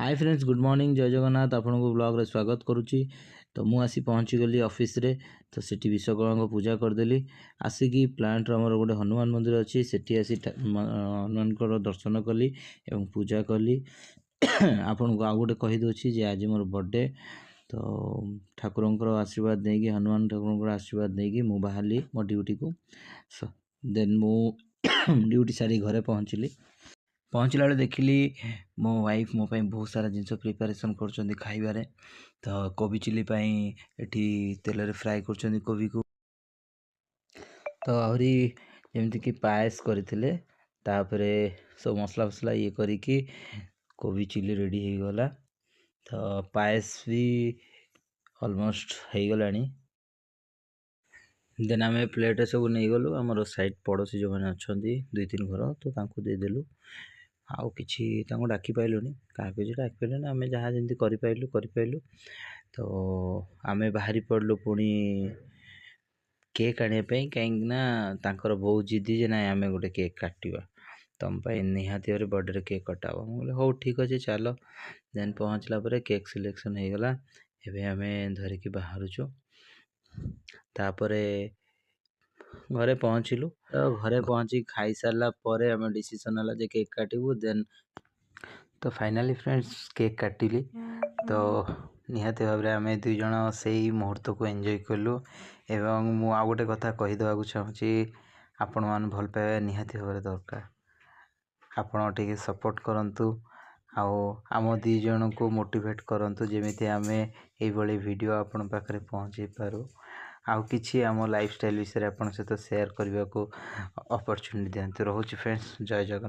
Hi friends, good morning, जय जगन्नाथ। आपन को ब्लॉग रे स्वागत करुच्ची। तो मु आसी पहुँची गली ऑफिस रे। तो सेठी विश्वकर्मा को पूजा करदेली। आसिकी प्लांट आमर गोटे हनुमान मंदिर अच्छी, सेठी आसी हनुमान को दर्शन कली एवं पूजा कली। आपन को आ गोटे कही दोछि जे आज मोर बर्थडे। तो ठाकुरंकर आशीर्वाद नहीं कि हनुमान ठाकुरंकर आशीर्वाद नहीं कि मु बाहरली मो ड्यूटी को। देन मु ड्यूटी सारी घरे पहुँचली। पहुँचला बेले देखिली मो वाइफ मो पाई बहुत सारा जिनस प्रिपरेशन कर खाइबारे। तो कोबी चिली पाई एठी तेल रे फ्राई कर कोबी को। तो आहरी जमती कि पायस करथिले, तापरे सब मसला फसला ये करिकी कोबी चिली रेडी हो गला। तो पायस भी ऑलमोस्ट हो गलानी। देन आम प्लेट सब नहीं गलु आमर साइड पड़ोसी जो मैंने अच्छा 2-3 घर, तो तांको देदेलु। आउ किछि तांको डाकी पाइलुनी, क्या किसी डाकी पाइलुनी, आम जहाँ जमी कर। तो आम बाहरी पड़लु पुणी केक आने कहीं बहुत जिद्दी जे ना आम गोटे केक काटा तुम निहाती भाव बर्थडे केक कटा बोले हो ठीक अच्छे चलो। देन पहुँचला केक सिलेक्शन हो गला। एबे आम धरिकी बाहरुचु। तापरे घरे पहुँचलु। तो घरे पहुँची खाई सारा पर आम डिसीजन है जे केक काटबू। देन तो फाइनाली फ्रेंड्स केक काटिली। तो निहाती भाव में आम दुई जन से मुहूर्त को एंजॉय कलु। एवं मु आ गोटे कथा कहीदेवा चाहूँगी, आपण मान भल पाइबा निहाती भाव दरकार। आपण टिके सपोर्ट करंतु आम दी जन को मोटिवेट करंतु, जेमिति आमे एई भली वीडियो आपण पाखरे पहुँचे पारू। आउ किछि आम लाइफस्टाइल विषय आपण सहित शेयर करने को अपॉर्चुनिटी दियंतु। रहूची फ्रेंड्स, जय जगन्नाथ।